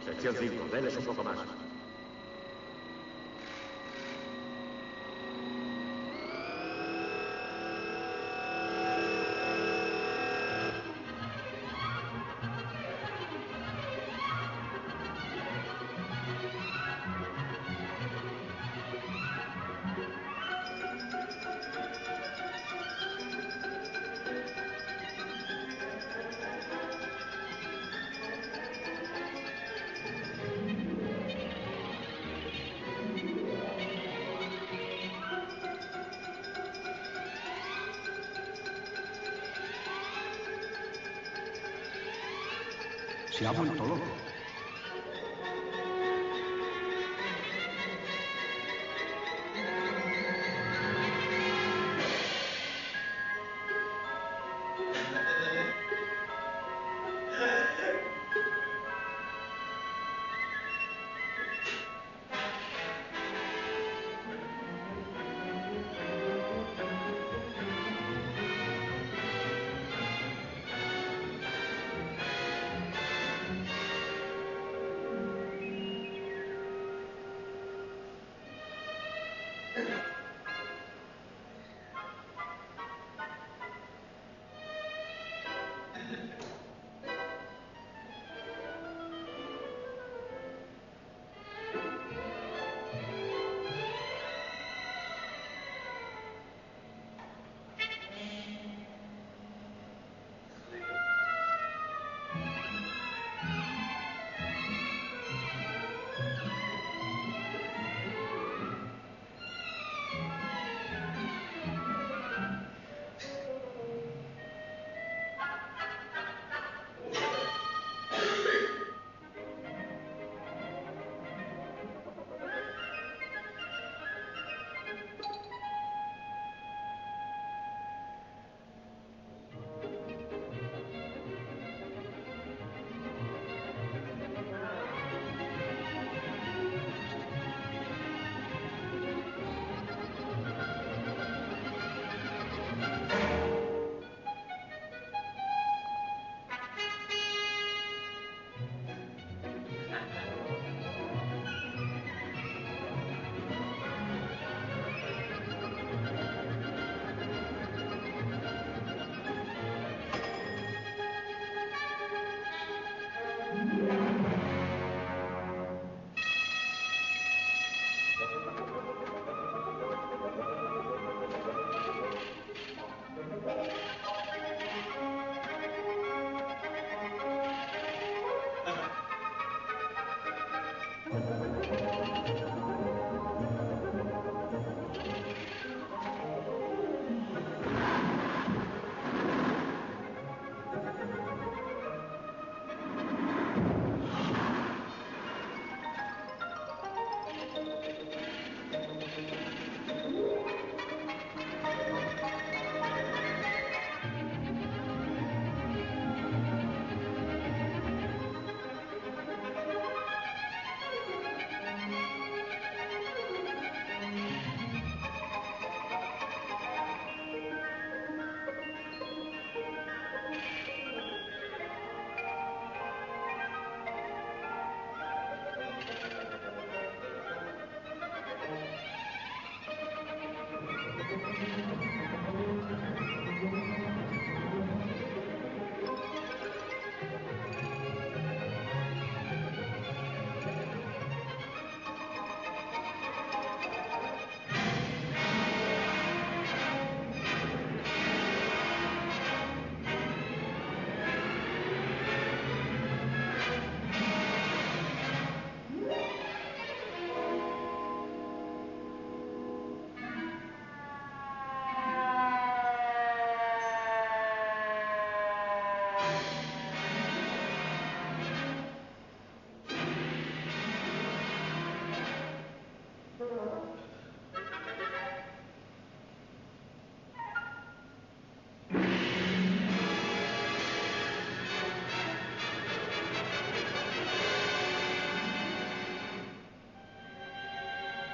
Sección 5, denles un poco más. Se ha vuelto loco.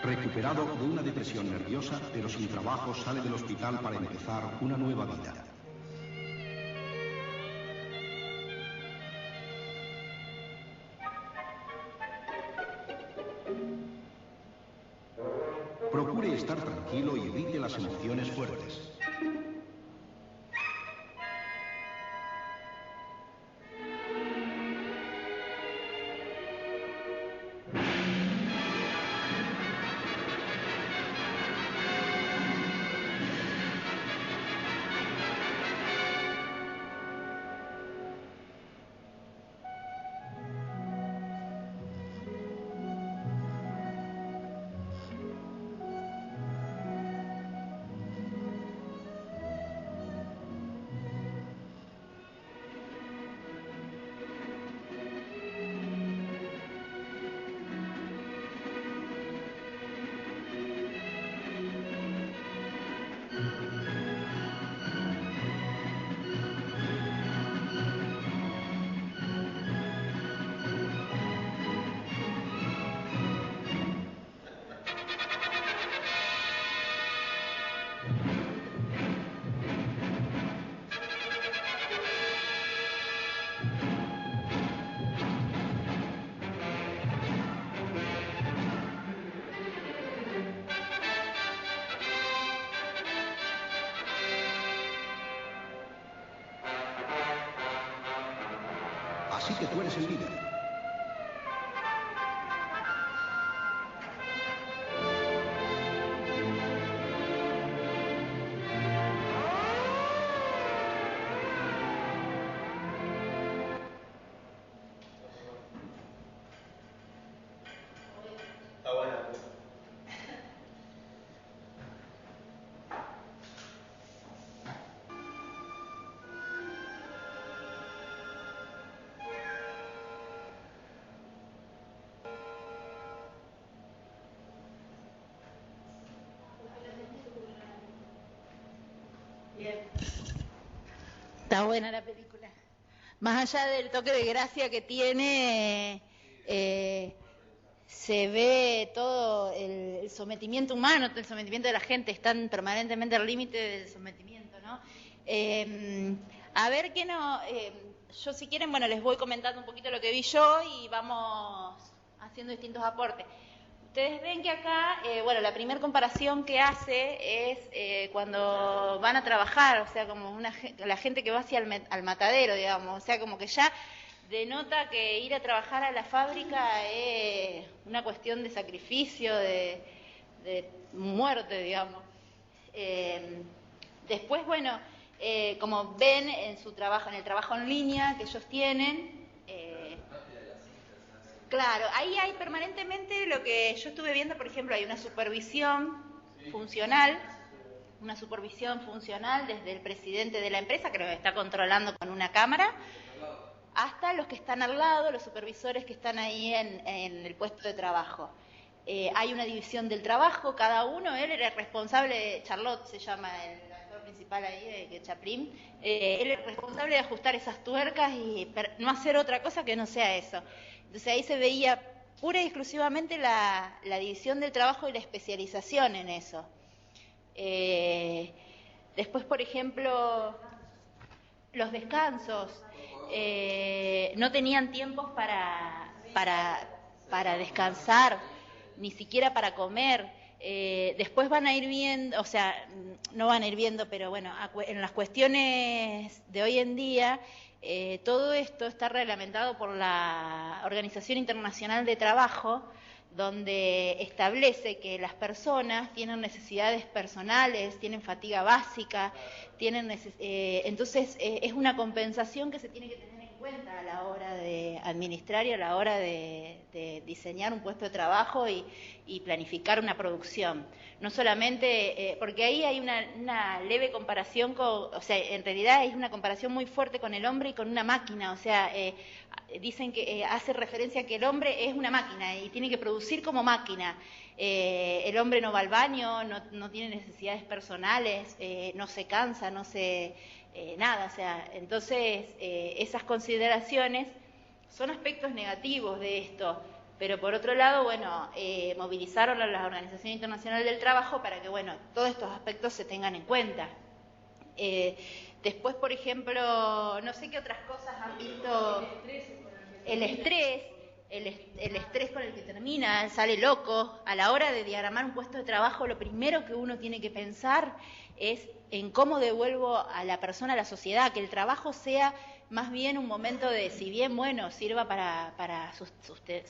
Recuperado de una depresión nerviosa, pero sin trabajo, sale del hospital para empezar una nueva vida. Procure estar tranquilo y evite las emociones fuertes. Así que tú eres el líder. Está buena. Bien. Está buena la película. Más allá del toque de gracia que tiene, se ve todo el sometimiento humano, el sometimiento de la gente, están permanentemente al límite del sometimiento, ¿no? A ver qué no... yo si quieren, bueno, les voy comentando un poquito lo que vi yo y vamos haciendo distintos aportes. Ustedes ven que acá, bueno, la primera comparación que hace es cuando van a trabajar, o sea, como la gente que va hacia al matadero, digamos, o sea, como que ya denota que ir a trabajar a la fábrica es una cuestión de sacrificio, de muerte, digamos. Después, bueno, como ven en su trabajo, en el trabajo en línea que ellos tienen, claro, ahí hay permanentemente lo que yo estuve viendo, por ejemplo, hay una supervisión funcional desde el presidente de la empresa, que lo está controlando con una cámara, hasta los que están al lado, los supervisores que están ahí en el puesto de trabajo. Hay una división del trabajo, cada uno, él era responsable, Charlotte se llama el actor principal ahí, de Chaplin, él es responsable de ajustar esas tuercas y no hacer otra cosa que no sea eso. Entonces ahí se veía pura y exclusivamente la división del trabajo y la especialización en eso. Después, por ejemplo, los descansos. No tenían tiempos para descansar, ni siquiera para comer. Después van a ir viendo, o sea, no van a ir viendo, pero bueno, en las cuestiones de hoy en día, todo esto está reglamentado por la Organización Internacional de Trabajo, donde establece que las personas tienen necesidades personales, tienen fatiga básica, entonces es una compensación que se tiene que tener en cuenta a la hora de administrar y a la hora de diseñar un puesto de trabajo y planificar una producción. No solamente, porque ahí hay una leve comparación o sea, en realidad hay una comparación muy fuerte con el hombre y con una máquina, o sea, dicen que hace referencia a que el hombre es una máquina y tiene que producir como máquina. El hombre no va al baño, no tiene necesidades personales, no se cansa, no se... nada, o sea, entonces esas consideraciones son aspectos negativos de esto, Pero por otro lado, bueno, movilizaron a la Organización Internacional del Trabajo para que, bueno, todos estos aspectos se tengan en cuenta. Después, por ejemplo, no sé qué otras cosas han visto. El estrés con el que termina, sale loco. A la hora de diagramar un puesto de trabajo, lo primero que uno tiene que pensar es en cómo devuelvo a la persona a la sociedad, que el trabajo sea más bien un momento de, si bien, bueno, sirva para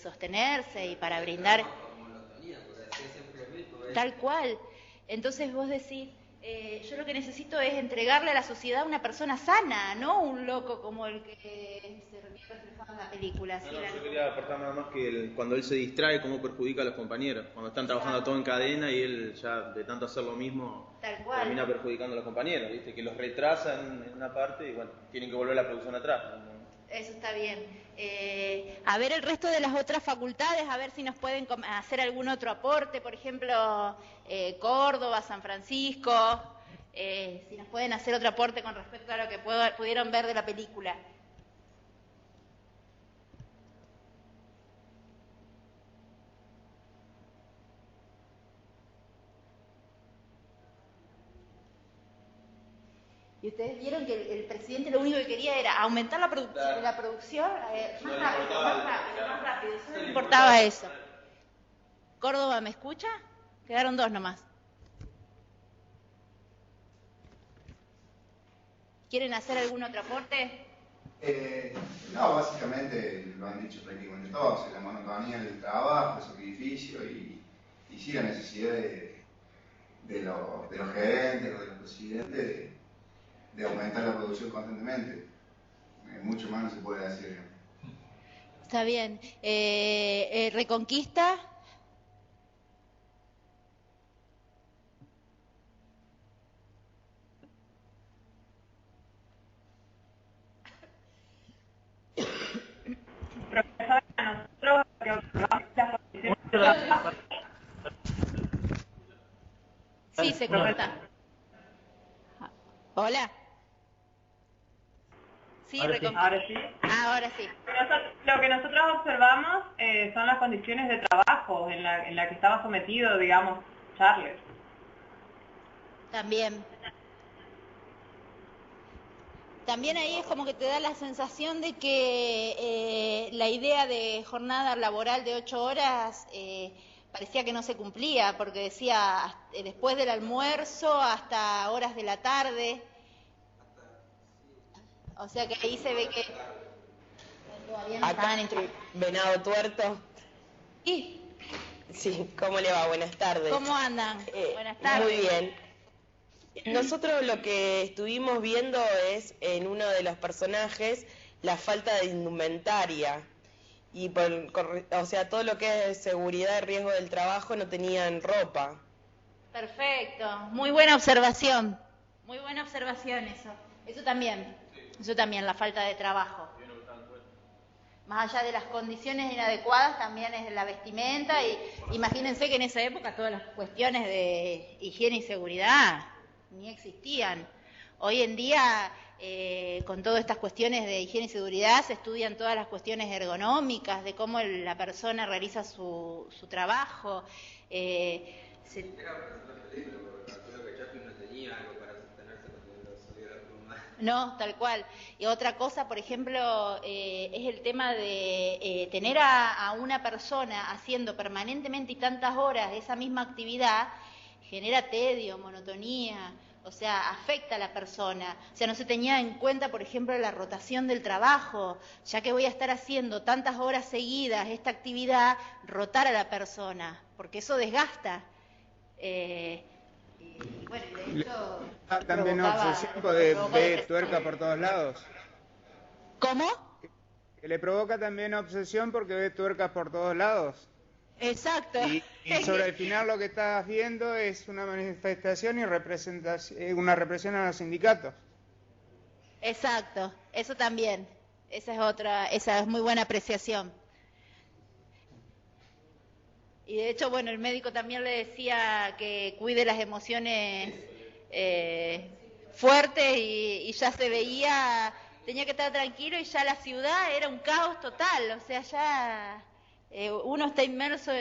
sostenerse y para brindar. Tal cual. Entonces vos decís, yo lo que necesito es entregarle a la sociedad una persona sana, no un loco como el que se reflejaba en la película. No, yo quería aportar nada más que cuando él se distrae, cómo perjudica a los compañeros. Cuando están trabajando todo en cadena y él ya de tanto hacer lo mismo termina perjudicando a los compañeros, ¿viste? Que los retrasan en una parte y bueno, tienen que volver la producción atrás. Eso está bien. A ver el resto de las otras facultades, a ver si nos pueden hacer algún otro aporte, por ejemplo, Córdoba, San Francisco, si nos pueden hacer otro aporte con respecto a lo que pudieron ver de la película. Y ustedes vieron que el presidente lo único que quería era aumentar la producción, más rápido, solo le importaba eso. Córdoba, ¿me escucha? Quedaron 2 nomás. ¿Quieren hacer algún otro aporte? No, básicamente lo han dicho prácticamente todos, la monotonía del trabajo, el sacrificio y sí la necesidad de los gerentes o de los presidentes de aumentar la producción constantemente. Mucho más no se puede hacer. Está bien. ¿Reconquista? Profesora, nosotros que observamos las condiciones de trabajo. Sí, se corta. Hola. Sí, ahora sí. Ahora sí. Lo que nosotros observamos son las condiciones de trabajo en la que estaba sometido, digamos, Charles. También ahí es como que te da la sensación de que la idea de jornada laboral de 8 horas parecía que no se cumplía, porque decía después del almuerzo hasta horas de la tarde. O sea que ahí se ve que todavía no estaban Venado Tuerto. Sí. Sí, ¿cómo le va? Buenas tardes. ¿Cómo andan? Buenas tardes. Muy bien. Nosotros lo que estuvimos viendo es en uno de los personajes la falta de indumentaria y o sea, todo lo que es seguridad y riesgo del trabajo no tenían ropa. Perfecto, muy buena observación eso. Eso también la falta de trabajo. Más allá de las condiciones inadecuadas, también es la vestimenta y imagínense que en esa época todas las cuestiones de higiene y seguridad ni existían. Hoy en día, con todas estas cuestiones de higiene y seguridad, se estudian todas las cuestiones ergonómicas, de cómo la persona realiza su trabajo. No, tal cual. Y otra cosa, por ejemplo, es el tema de tener a una persona haciendo permanentemente y tantas horas esa misma actividad, genera tedio, monotonía, o sea, afecta a la persona. O sea, no se tenía en cuenta, por ejemplo, la rotación del trabajo, ya que voy a estar haciendo tantas horas seguidas esta actividad, rotar a la persona, porque eso desgasta. Y bueno, de hecho... También obsesión de ver tuerca por todos lados. ¿Cómo? Que le provoca también obsesión porque ve tuercas por todos lados. Exacto. Y sobre el final lo que estás viendo es una manifestación y una represión a los sindicatos. Exacto, eso también. Esa es muy buena apreciación. Y de hecho, bueno, el médico también le decía que cuide las emociones fuertes y ya se veía, tenía que estar tranquilo y ya la ciudad era un caos total, o sea, ya uno está inmerso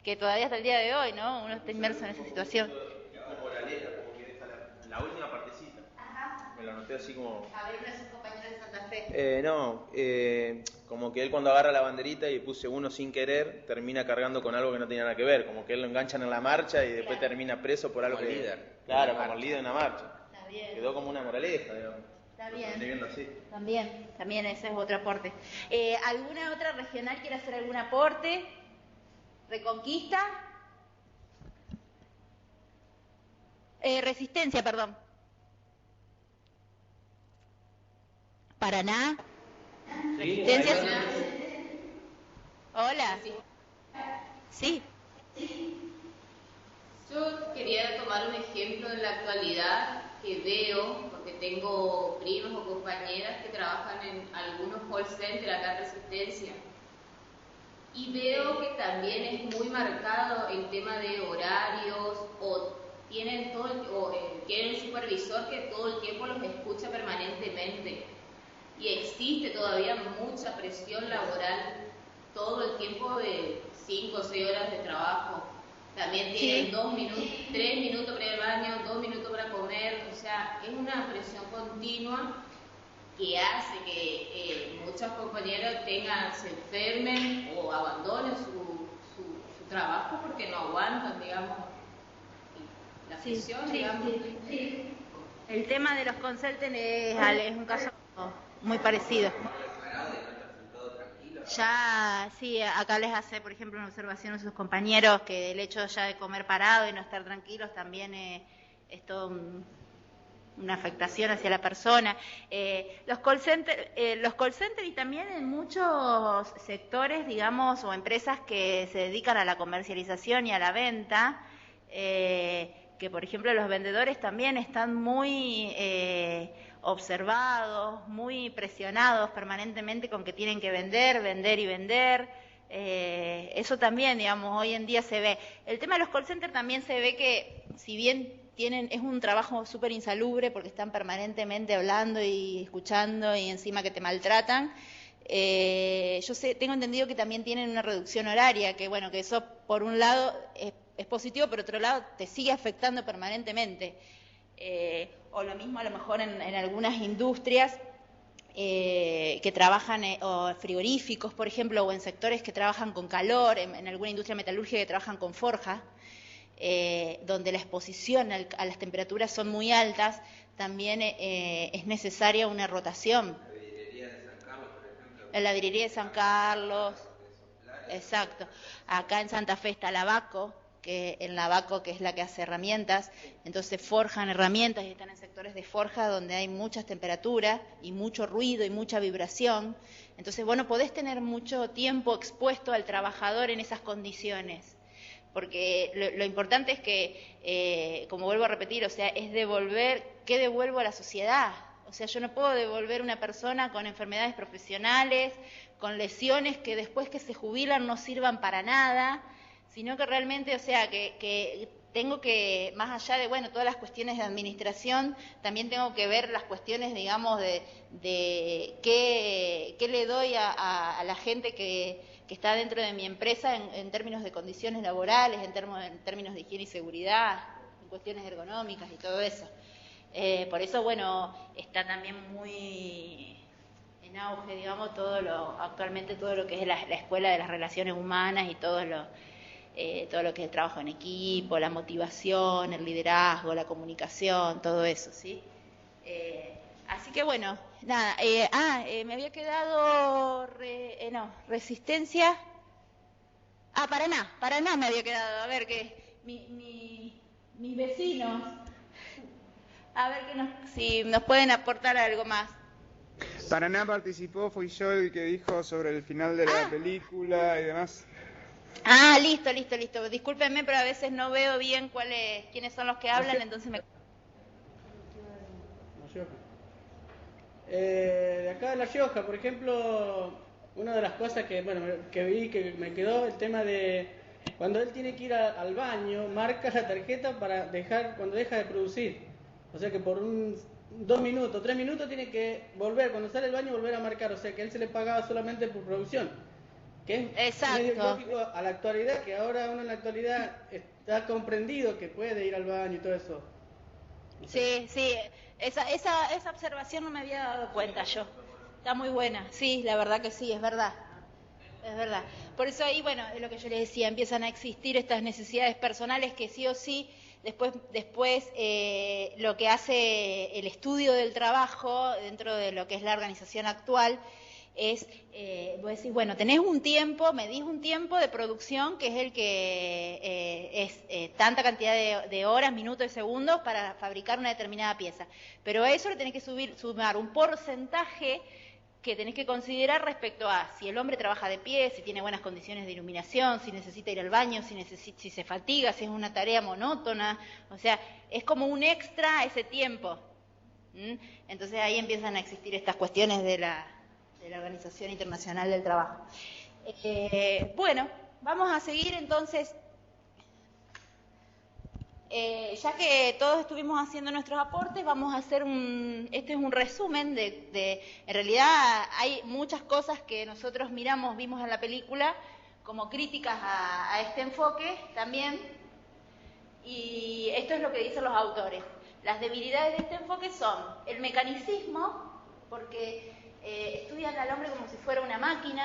que todavía hasta el día de hoy, ¿no? Uno está inmerso en esa situación. Como moraleja, como que deja la última partecita. Ajá. Me lo anoté así como... A ver, uno de sus compañeros de Santa Fe. Como que él cuando agarra la banderita y puse uno sin querer, termina cargando con algo que no tenía nada que ver, como que él lo enganchan en la marcha y después termina preso por algo como que... líder. Claro, como el líder de una marcha. Está bien. Quedó como una moraleja, digamos. Está bien. Estoy viendo así. También ese es otro aporte. ¿Alguna otra regional quiere hacer algún aporte? ¿Reconquista? Resistencia, perdón. Paraná. Resistencia. Hola. Sí. Yo quería tomar un ejemplo en la actualidad que veo, porque tengo primos o compañeras que trabajan en algunos call centers acá en Resistencia. Y veo que también es muy marcado el tema de horarios o tienen tienen un supervisor que todo el tiempo los escucha permanentemente. Y existe todavía mucha presión laboral todo el tiempo de 5 o 6 horas de trabajo. También tienen 2 minutos, 3 minutos para ir al baño, 2 minutos para comer. O sea, es una presión continua que hace que muchos compañeros se enfermen o abandonen su trabajo porque no aguantan, digamos, la presión, digamos. Sí. El tema de los consultants es un caso muy parecido. Ya, sí, acá les hace, por ejemplo, una observación a sus compañeros que el hecho ya de comer parado y no estar tranquilos también es todo una afectación hacia la persona. Los call centers y también en muchos sectores, digamos, o empresas que se dedican a la comercialización y a la venta, que por ejemplo los vendedores también están muy observados, muy presionados permanentemente con que tienen que vender y vender. Eso también, digamos, hoy en día se ve. El tema de los call centers también se ve que, si bien es un trabajo súper insalubre porque están permanentemente hablando y escuchando y encima que te maltratan, tengo entendido que también tienen una reducción horaria, que bueno, que eso por un lado es positivo, por otro lado te sigue afectando permanentemente. O lo mismo a lo mejor en algunas industrias que trabajan, o frigoríficos, por ejemplo, o en sectores que trabajan con calor, en alguna industria metalúrgica que trabajan con forja, donde la exposición a las temperaturas son muy altas, también es necesaria una rotación. En la vidriería de San Carlos, exacto. Acá en Santa Fe está la Baco, que es la que hace herramientas, entonces forjan herramientas y están en sectores de forja donde hay muchas temperaturas y mucho ruido y mucha vibración. Entonces, bueno, podés tener mucho tiempo expuesto al trabajador en esas condiciones, porque lo importante es que, como vuelvo a repetir, o sea, es devolver, ¿qué devuelvo a la sociedad? O sea, yo no puedo devolver una persona con enfermedades profesionales, con lesiones que después que se jubilan no sirvan para nada, sino que realmente, o sea, que tengo que, más allá de, bueno, todas las cuestiones de administración, también tengo que ver las cuestiones, digamos, de qué le doy a la gente que está dentro de mi empresa en términos de condiciones laborales, en términos de higiene y seguridad, en cuestiones ergonómicas y todo eso. Por eso, bueno, está también muy en auge, digamos, actualmente todo lo que es la escuela de las relaciones humanas y todo lo que es el trabajo en equipo, la motivación, el liderazgo, la comunicación, todo eso, ¿sí? Así que bueno, nada, me había quedado, Resistencia, Paraná me había quedado, a ver, que mis vecinos, a ver si nos pueden aportar algo más. Paraná participó, fui yo el que dijo sobre el final de la película y demás. Listo. Discúlpenme, pero a veces no veo bien quiénes son los que hablan, entonces me... De acá de La Rioja, por ejemplo, una de las cosas que vi que me quedó, el tema de cuando él tiene que ir al baño, marca la tarjeta para dejar cuando deja de producir. O sea que por 2 minutos, 3 minutos tiene que volver, cuando sale del baño volver a marcar, o sea que a él se le pagaba solamente por producción. Que es medio lógico a la actualidad, que ahora uno en la actualidad está comprendido que puede ir al baño y todo eso. Sí, esa observación no me había dado cuenta yo. Está muy buena, sí, la verdad que sí, es verdad. Es verdad. Por eso ahí, bueno, es lo que yo les decía, empiezan a existir estas necesidades personales que sí o sí, después lo que hace el estudio del trabajo dentro de lo que es la organización actual es, vos decís, bueno, tenés un tiempo, medís un tiempo de producción que es el que es tanta cantidad de horas, minutos y segundos para fabricar una determinada pieza. Pero a eso le tenés que sumar un porcentaje que tenés que considerar respecto a si el hombre trabaja de pie, si tiene buenas condiciones de iluminación, si necesita ir al baño, si se fatiga, si es una tarea monótona, o sea, es como un extra a ese tiempo. Entonces ahí empiezan a existir estas cuestiones de la Organización Internacional del Trabajo. Bueno, vamos a seguir entonces. Ya que todos estuvimos haciendo nuestros aportes, vamos a hacer este es un resumen en realidad hay muchas cosas que nosotros vimos en la película como críticas a este enfoque también, y esto es lo que dicen los autores. Las debilidades de este enfoque son el mecanicismo, porque estudian al hombre como si fuera una máquina,